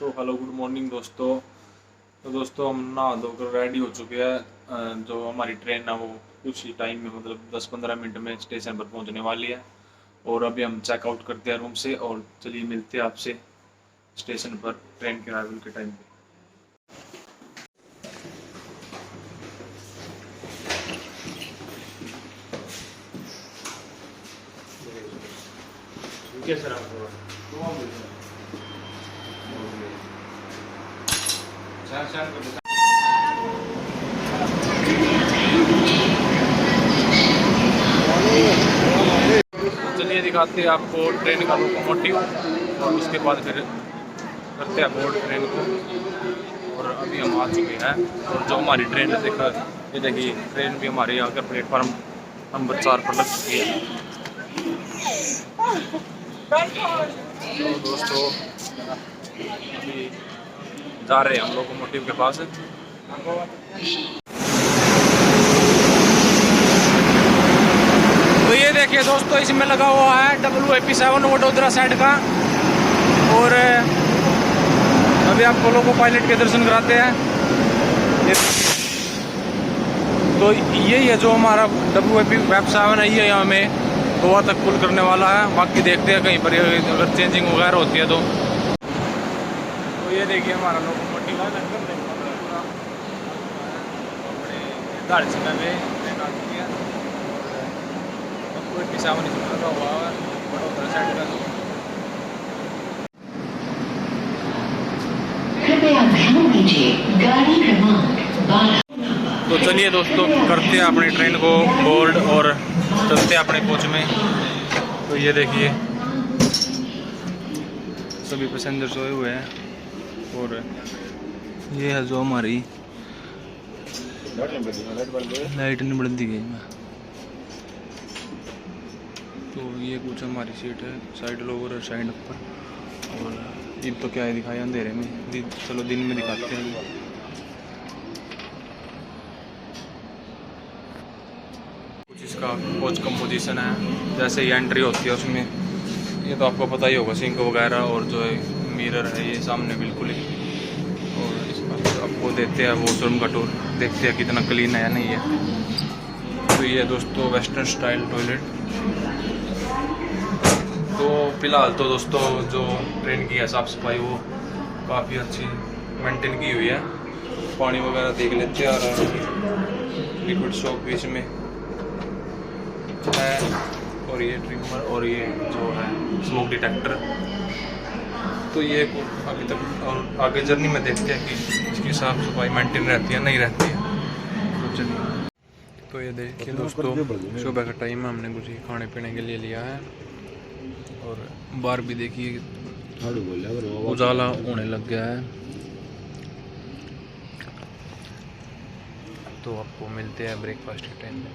तो hello good morning दोस्तों। तो दोस्तों हम नहा धोकर रेडी हो चुके हैं। जो हमारी ट्रेन है वो कुछ ही टाइम में मतलब 10-15 मिनट में स्टेशन पर पहुंचने वाली है। और अभी हम चेकआउट करते हैं रूम से और चलिए मिलते हैं आपसे स्टेशन पर ट्रेन के अराइवल के टाइम पे। चलिए दिखाते हैं आपको ट्रेन का लोकोमोटिव और उसके बाद फिर करते हैं बोर्ड ट्रेन को। और अभी हम आ चुके हैं और जो हमारी ट्रेन है ये देखिए ट्रेन भी हमारी आकर प्लेटफार्म नंबर 4 पर लग चुकी है। तो दोस्तों अभी जा रहे हैं हम लोकोमोटिव के पास। तो ये देखिए दोस्तों इसमें लगा हुआ है WAP7 वडोदरा साइड का। और अभी आप लोगों को पायलट के दर्शन कराते हैं। तो यही है जो हमारा WAP7 है, ये हमें गोवा तक पुल करने वाला है। बाकी देखते हैं कहीं पर अगर चेंजिंग वगैरह होती है तो ये देखिए हमारा लोकोमोटिव है अपने समय में ट्रेन आ चुकी है। WAP7 इसमें लगा हुआ है वडोदरा साइड का। कृपया ध्यान दीजिए गाड़ी क्रमांक 12। तो चलिए दोस्तों करते हैं अपनी ट्रेन को बोर्ड और चलते हैं अपने कोच में। तो ये देखिए सभी पैसेंजर सोए हुए हैं और ये है जो हमारी लाइट नहीं बढ़ती गई। तो ये कुछ हमारी सीट है, साइड लोअर और साइड ऊपर। और अब तो क्या है दिखाई अंधेरे में, चलो दिन में दिखाते हैं। कुछ इसका कोच कंपोजिशन है, जैसे ये एंट्री होती है उसमें ये तो आपको पता ही होगा, सिंक वगैरह और जो है मिरर है ये सामने बिल्कुल ही। और इसका आपको देते हैं वॉशरूम का टूर, देखते हैं कितना क्लीन है या नहीं है। तो ये दोस्तों वेस्टर्न स्टाइल टॉयलेट। तो फिलहाल तो दोस्तों जो ट्रेन की है साफ़ सफाई वो काफ़ी अच्छी मेंटेन की हुई है। पानी वगैरह देख लेते हैं और लिक्विड सोप भी इसमें है। और ये ट्रिमर और ये जो है स्मोक डिटेक्टर। तो ये अभी तक और आगे जर्नी में देखते हैं कि इसकी साफ़ सफाई मेंटेन रहती है नहीं रहती है। तो चलिए तो ये देखिए दोस्तों सुबह का टाइम है, हमने कुछ खाने पीने के लिए लिया है। और बाहर भी देखिए उजाला होने लग गया है। तो आपको मिलते हैं ब्रेकफास्ट के टाइम में।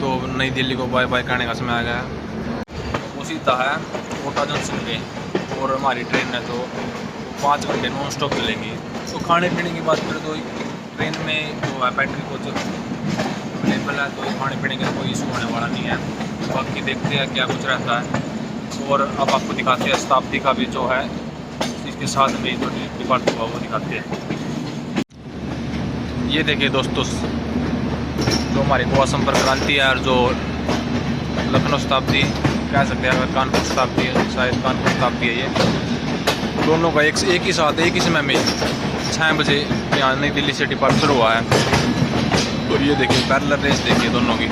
तो नई दिल्ली को बाय बाय करने का समय आ गया है। वो सीधा है कोटा जंक्शन पे और हमारी ट्रेन है तो 5 घंटे नॉन स्टॉप चलेंगी। तो खाने पीने की बात करें तो ट्रेन में जो है पैंट्री कोच अवेलेबल है, तो खाने पीने का कोई इशू होने वाला नहीं है। बाकी देखते हैं क्या कुछ रहता है। और अब आपको दिखाते हैं शताब्दी का भी जो है इसके साथ में जो डिपार्ट हुआ वो दिखाते हैं। ये देखिए दोस्तों जो हमारी गोवा संपर्क क्रांति है और जो लखनऊ शताब्दी कह सकते हैं, अगर कानपुर शताब्दी है, शायद कानपुर शताब्दी है, ये दोनों का एक ही साथ एक ही समय में 6 बजे यहाँ नई दिल्ली से डिपार्चर हुआ है। और ये देखिए पैरेलल रेस देखिए दोनों की।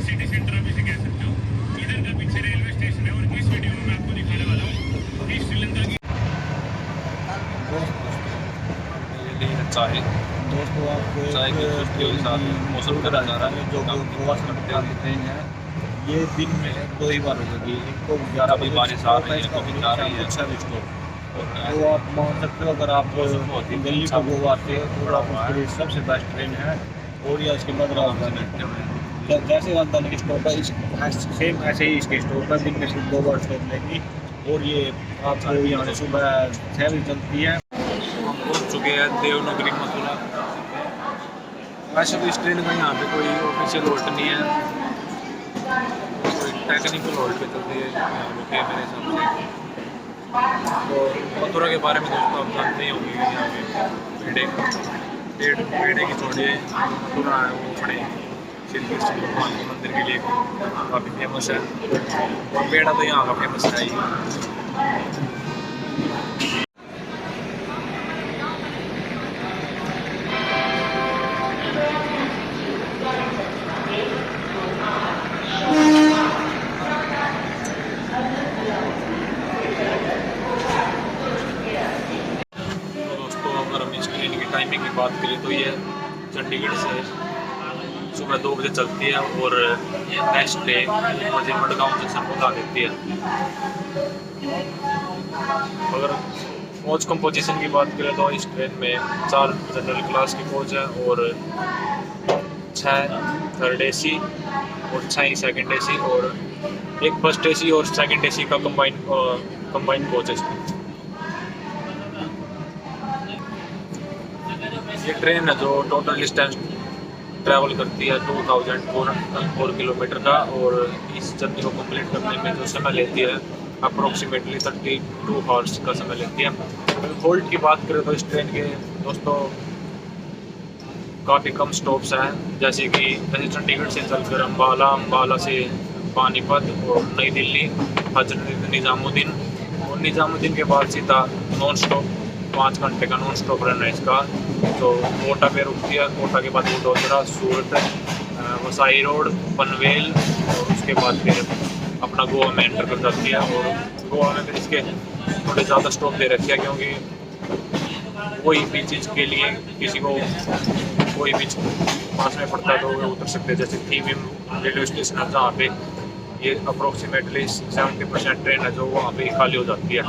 सिटी सेंटर चाय दोस्तों आपको चाय की चुस्की के साथ मौसम का नज़ारा है जो गोवा से करते वाली ट्रेन है, ये दिन में 2 ही बार होगी। एक तो 11 कभी बजे बारिश आ रही है, कभी जा रही है। तो आप मान सकते हो, अगर आप दिल्ली को गोवा आते हो तो आपके लिए सबसे बेस्ट ट्रेन है। और या इसके बाद राजधानी, जैसे राजधानी की स्टॉप है सेम ऐसे ही इसके स्टॉप है, दिन में सिर्फ 2 बार स्टॉप लेगी। और ये आपको यहाँ से सुबह 6 बजे चलती है। हम पहुँच चुके हैं देवनगरी मथुरा। वैसे तो इस ट्रेन का यहाँ पे कोई ऑफिशियल होल्ट नहीं है, कोई टेक्निकल होल्ट पे चलती है यहाँ रुके मेरे हिसाब से। तो मथुरा के बारे में दोस्तों आप जानते ही होंगे कि यहाँ पे पेड़े की छोड़िए मथुरा है वो बड़े श्री कृष्ण भगवान के मंदिर के लिए काफ़ी फेमस है, और पेड़ा तो यहाँ का फेमस है ही। टाइमिंग की बात करें तो ये चंडीगढ़ से सुबह 2 बजे चलती है और नेक्स्ट डे मुझे मडगांव जंक्शन पहुँचा देती है। अगर कोच कंपोजिशन की बात करें तो इस ट्रेन में 4 जनरल क्लास की कोच है और 6 थर्ड एसी और 6 सेकंड एसी और 1 फर्स्ट एसी और सेकंड एसी का कंबाइंड कोच है इसमें। ये ट्रेन है जो टोटल डिस्टेंस ट्रैवल करती है 2404 किलोमीटर का, और इस जर्नी को कंप्लीट करने में जो समय लेती है अप्रोक्सीमेटली 32 आवर्स का समय लेती है। होल्ट की बात करें तो इस ट्रेन के दोस्तों काफ़ी कम स्टॉप्स हैं, जैसे चंडीगढ़ से चलकर अम्बाला से पानीपत और नई दिल्ली, हजरत निज़ामुद्दीन, और निज़ामुद्दीन के बाद सीधा नॉन स्टॉप 5 घंटे का नॉन स्टॉप रन है इसका। तो कोटा पे रुकती है, कोटा के बाद वडोदरा, सूरत, वसाई रोड, पनवेल, और उसके बाद फिर अपना गोवा में एंटर कर जाती है। और गोवा में फिर इसके थोड़े ज़्यादा स्टॉप दे रखे हैं, क्योंकि कोई भी चीज़ के लिए किसी को कोई भी पास में पड़ता है तो वो उतर सकते हैं। जैसे थीविम रेलवे स्टेशन है जहाँ पे ये अप्रोक्सीमेटली 70% ट्रेन है जो वहाँ पे खाली हो जाती है।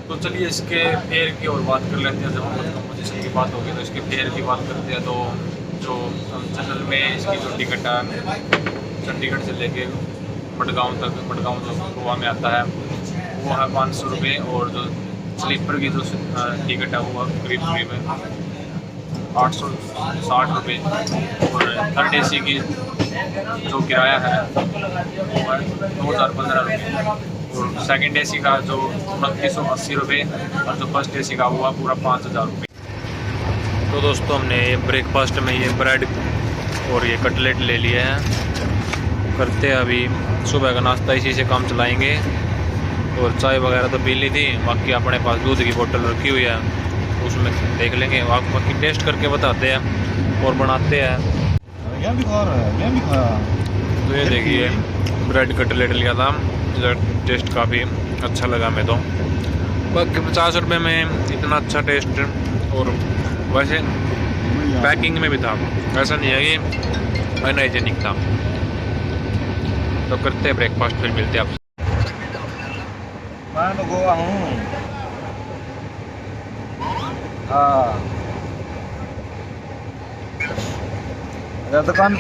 तो चलिए इसके फेयर की और बात कर लेते हैं। जब कंपोजिशन की बात होगी तो इसके फेयर की बात करते हैं। तो जो जनरल में इसकी जो टिकट है चंडीगढ़ से लेके मडगांव जो गोवा में आता है वो है 500 रुपये, और जो स्लीपर की जो टिकट है वो करीब 860 रुपये, और थर्ड एसी की जो किराया है वो है 2015 रुपये, और सेकंड एसी का जो 2980 रुपये, और जो फर्स्ट एसी का हुआ पूरा 5000 रुपये। तो दोस्तों हमने ये ब्रेकफास्ट में ये ब्रेड और ये कटलेट ले लिए हैं। करते हैं अभी सुबह का नाश्ता, इसी से काम चलाएंगे। और चाय वगैरह तो पी ली थी, बाकी अपने पास दूध की बोतल रखी हुई है, उसमें देख लेंगे, बाकी टेस्ट करके बताते हैं और बनाते हैं। तो ये देखिए ब्रेड कटलेट लिया था, टेस्ट काफ़ी अच्छा लगा मैं तो। बाकी 50 रुपये में इतना अच्छा टेस्ट, और वैसे पैकिंग में भी था, ऐसा नहीं है कि अनहाइजेनिक था। तो करते हैं ब्रेकफास्ट, फिर मिलते हैं आपसे। मैं तो गोवा हूँ। हाँ दुकान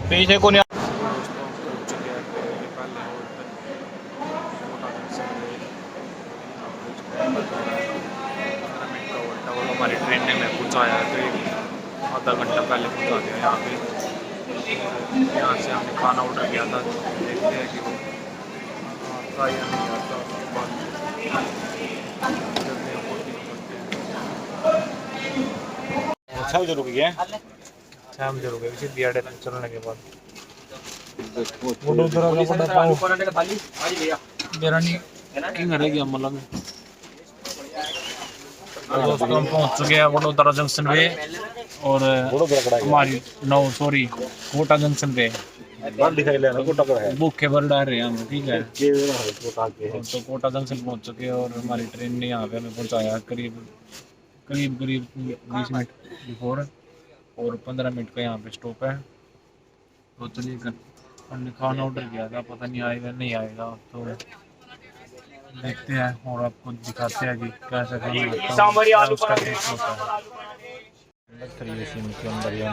पीछे को नहीं। हमारी ट्रेन ने मैं पहुँचाया तो आधा घंटा पहले पहुँचा दिया यहाँ पे। यहाँ से हमने खाना ऑर्डर किया था, देखते हैं कि वो आता या नहीं आता। उसके बाद अच्छा मुझे रुक गया, 6 बजे रुके सीधी आड़े चलने के बाद। दोस्तों हम पहुंच चुके हैं वडोदरा जंक्शन पे, और हमारी कोटा जंक्शन पे बाहर दिखाई लेना कोटा पर है भूखे भर डाल रहे हैं हम, ठीक है। ये है कोटा के है। तो कोटा जंक्शन पहुंच चुके हैं और हमारी ट्रेन ने यहाँ पे हमें पहुंचाया करीब करीब करीब 20 मिनट बिफोर, और 15 मिनट का यहाँ पे स्टॉप है। तो चलिए कर, हमने खाना ऑर्डर किया था, पता नहीं आएगा नहीं आएगा, तो देखते हैं और आपको दिखाते हैं कि कैसा खाना उसका टेस्ट होता है। सिम के अंदर ये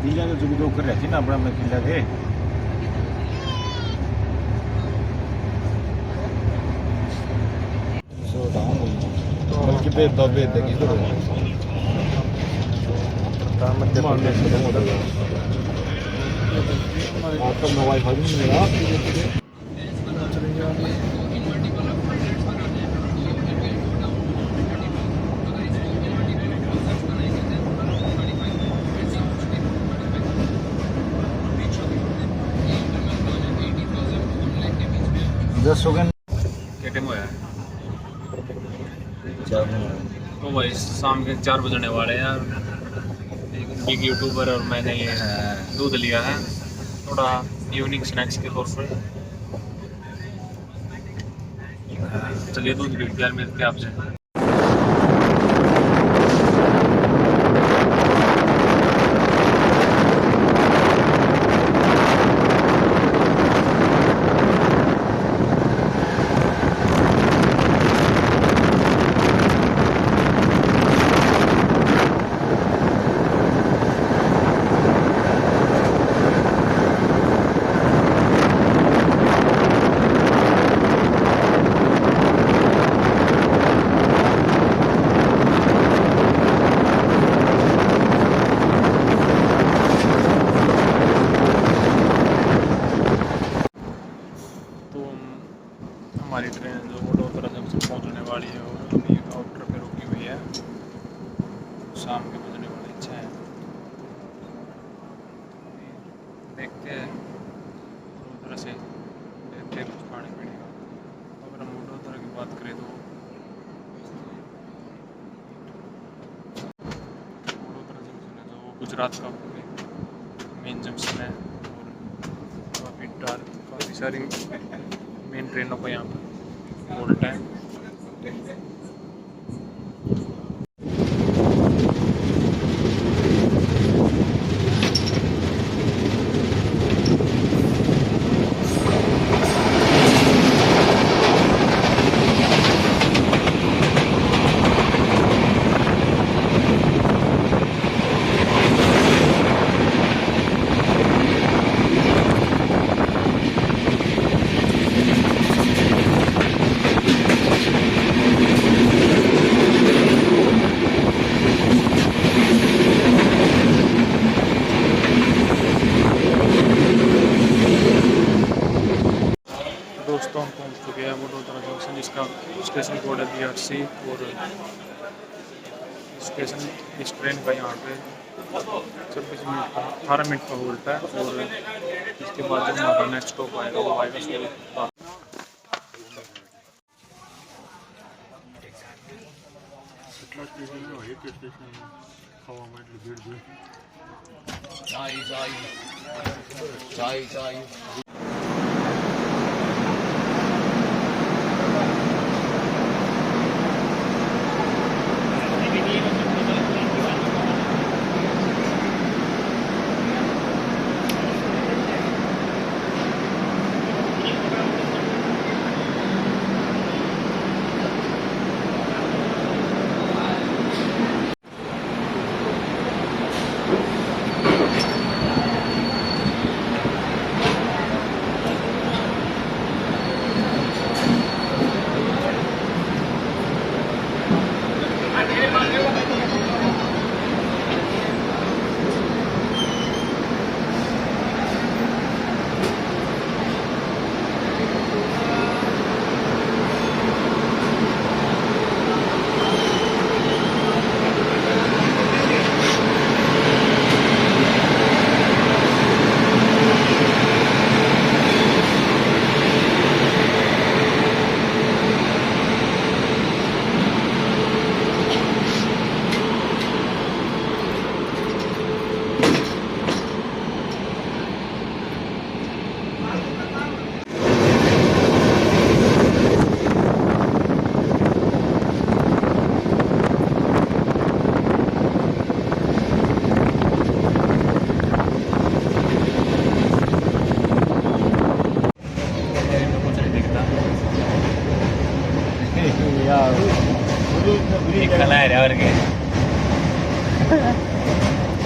किला के जुग कर रहे थे ना अपना में किला के बल्कि पे दबे थे कि तो मध्य प्रदेश में होता है आपका मोबाइल फोन नहीं मिला 10 हो गए क्या टाइम हुआ है? तो भाई शाम के 4 बजने वाले हैं यार। एक बिग यूट्यूबर और मैंने ये दूध लिया है थोड़ा इवनिंग स्नैक्स के तौर पर। चलिए दूध पीते यार, मिलते हैं आपसे। हमारी ट्रेन जो वडोदरा जंक्शन पहुंचने वाली है और अभी आउटर पे रुकी हुई है। शाम के बजने वाले 6 हैं। देखते हैं वडोदरा से लेते हैं कुछ खाने पीने का। अगर हम वडोदरा की बात करें तो वडोदरा जंक्शन है जो गुजरात का मेन जंक्शन है और काफ़ी सारी मेन ट्रेनों को यहाँ पर होल्ट है। दोस्तों हम पहुँच चुके हैं वडोदरा जंक्शन, जिसका स्टेशन कोड है BRC और स्टेशन इस ट्रेन का यहाँ पे 26 मिनट का 18 मिनट का होल्ट है और इसके बाद जो हमारा नेक्स्ट स्टॉप आएगा वो आएगा सूरत। चाय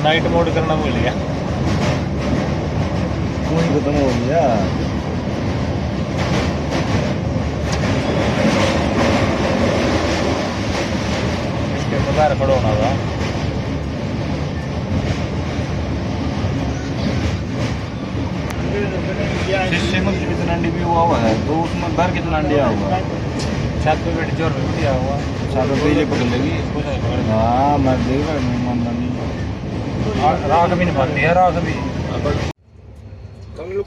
नाइट मोड करना भूल गया। कोई खत्म हो गया। इसके बाहर खड़ा होना था। कितना भी हुआ हुआ है तो उसमें बाहर कितना दिया हुआ छत पे बैठ जोर में दिया हुआ सारा बिजली पकड़ लेगी। हाँ मैं देख रहा हूँ मानना नहीं। राख भी नहीं बनती है, राख भी।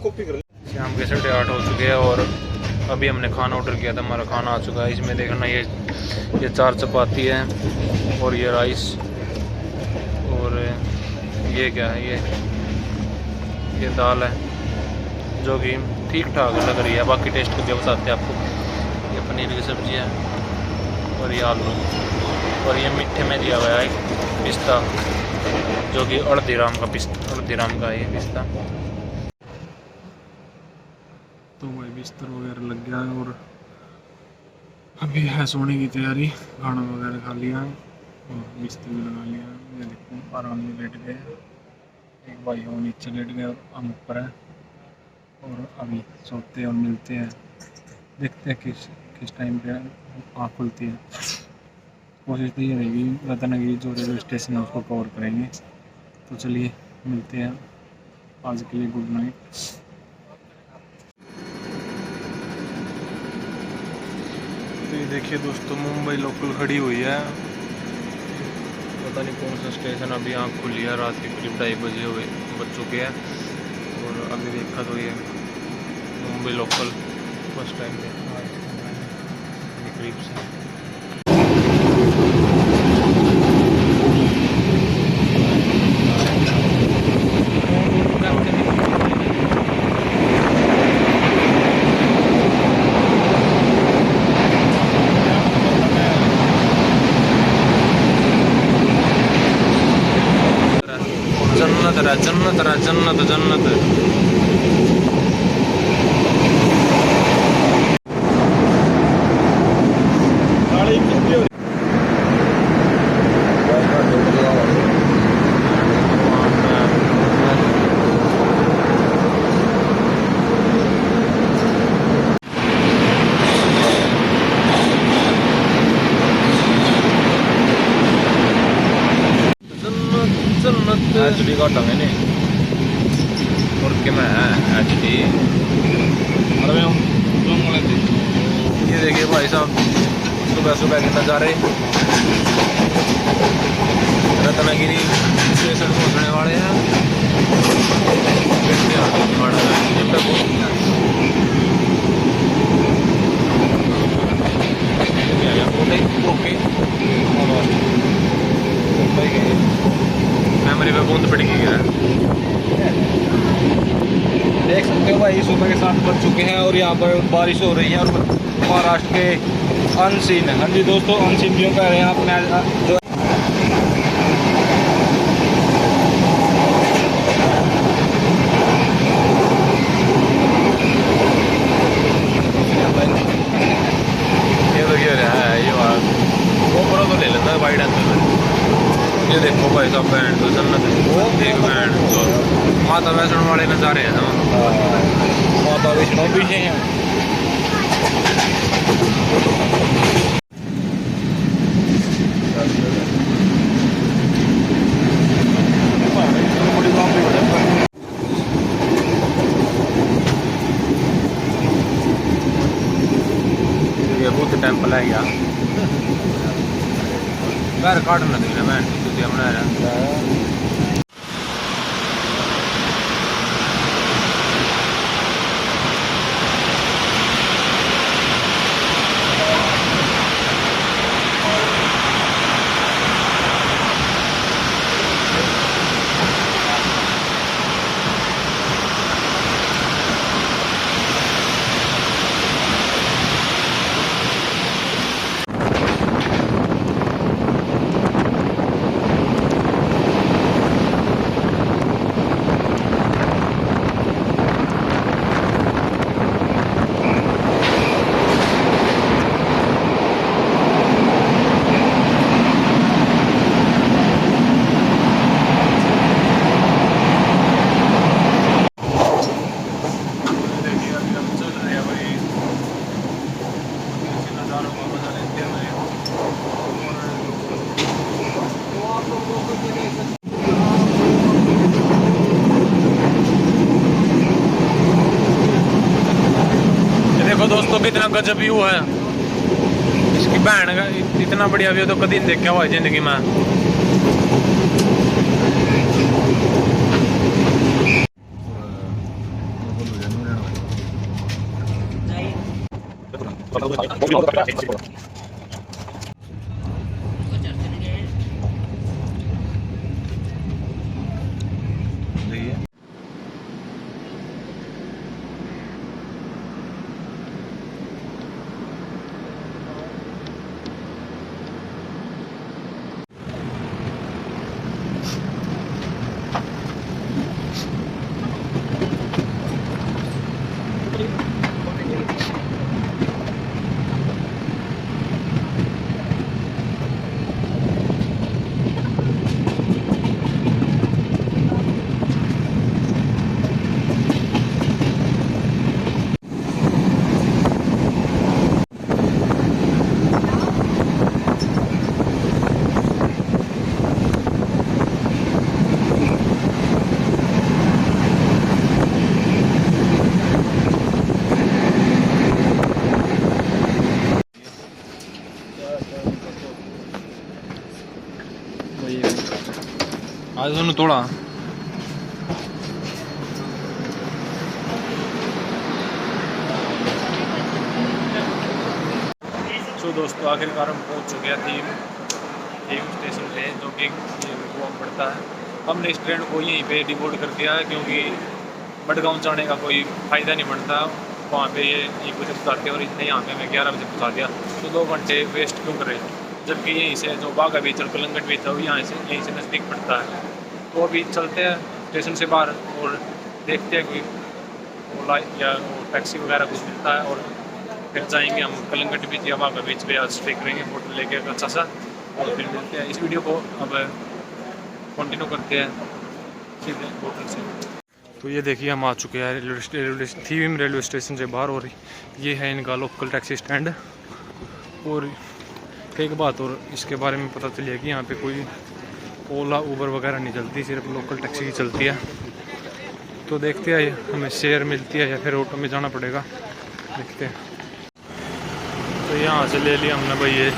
कॉपी कर शाम के 8:30 हो चुके हैं और अभी हमने खाना ऑर्डर किया था। हमारा खाना आ चुका है। इसमें देखना ये 4 चपाती है और ये राइस और ये क्या है, ये दाल है जो कि ठीक ठाक लग रही है। बाकी टेस्ट करके बताते हैं आपको। ये पनीर की सब्ज़ी है और ये आलू और ये मीठे में दिया हुआ है पिस्ता जो कि 8 दिरहम का है ये पिस्ता। तो वही बिस्तर वगैरह लग गया है और अभी है सोने की तैयारी। खाना वगैरह खा लिया है और बिस्तर भी लगा लिया है। ये देखो आराम में लेट गए। एक भाई वो नीचे लेट गए और हम ऊपर है और अभी सोते और मिलते हैं। देखते हैं किस टाइम पे आँख खुलती है। कोशिश तो ये रहेगी रतनगिरी जो रेलवे स्टेशन है उसको कवर करेंगे। तो चलिए मिलते हैं। आज के लिए गुड नाइट। तो ये देखिए दोस्तों मुंबई लोकल खड़ी हुई है। पता नहीं कौन सा स्टेशन। अभी आँख खुली है। रात के करीब 2:30 बज चुके हैं और अभी देखा तो ये मुंबई लोकल बस स्टैंड पे करीब से। जन्नत एचडी का ढंग है और क्या मैं एचडी। ये देखिए भाई साहब सुबह सुबह के नज़ारे। रत्नागिरी स्टेशन पहुँचने वाले हैं। मेमोरी पे बूंद पड़ गई है। देख सकते हो भाई सुबह के 7 बज चुके हैं और यहाँ पर बारिश हो रही है और महाराष्ट्र के अनसीन है। हाँ जी दोस्तों, अनसीन क्यों कह रहे हैं आपने जो तो ले लेता है वाइड एंगल में। ये देखो भाई साहब बैंड तो जन्नत है। एक बैंड तो माता वैष्णो वाले नज़ारे हैं ना। माता वैष्णो भी हैं। ये बुद्ध टेम्पल है यार। घर काटना दिख रहा है बना रहा। देखो दोस्तों कितना गजब व्यू है। इसकी बहन का इतना बढ़िया व्यू तो कभी नहीं देखा हुआ है जिंदगी में। आज उन्होंने तोड़ा। सो दोस्तों आखिरकार हम पहुंच चुके हैं थीम स्टेशन पे, जो कि गोवा पड़ता है। हमने इस ट्रेन को यहीं पे डिबोर्ड कर दिया है क्योंकि मडगांव जाने का कोई फ़ायदा नहीं बनता। वहाँ पे ये 1 बजे पहुँचाते और इतने यहाँ पे हमें 11 बजे पहुँचा दिया, तो 2 घंटे वेस्ट क्यों करे। जबकि यहीं से जो बागा बीच और कलंगट बीच है वो यहीं से नज़दीक पड़ता है। तो अभी चलते हैं स्टेशन से बाहर और देखते हैं कोई ओला या टैक्सी वगैरह कुछ मिलता है और फिर जाएंगे हम कलंगट बीच या बागा बीच पे आज स्टे करेंगे होटल लेके अच्छा सा, और फिर मिलते हैं। इस वीडियो को अब कंटिन्यू करते हैं सीधे होटल से। तो ये देखिए हम आ चुके हैं थीम रेलवे स्टेशन से बाहर, और ये है इनका लोकल टैक्सी स्टैंड। और एक बात और इसके बारे में पता चली है कि यहाँ पे कोई ओला उबर वगैरह नहीं चलती, सिर्फ लोकल टैक्सी ही चलती है। तो देखते हैं हमें शेयर मिलती है या फिर ऑटो में जाना पड़ेगा, देखते हैं। तो यहाँ से ले लिया हमने भाई ये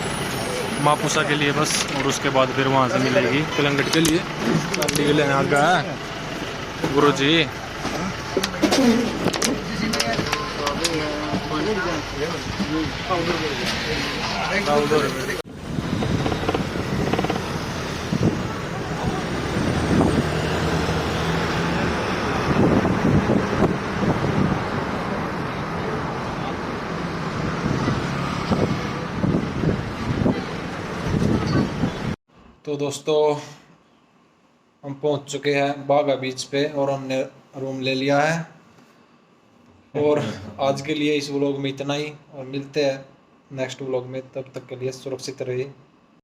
मापुसा के लिए बस, और उसके बाद फिर वहाँ से मिलेगी कलंगट के लिए। गाड़ी के लेने आ गया है गुरु जी। तो दोस्तों हम पहुंच चुके हैं बागा बीच पे और हमने रूम ले लिया है। और आज के लिए इस व्लॉग में इतना ही, और मिलते हैं नेक्स्ट व्लॉग में। तब तक के लिए सुरक्षित रहिए।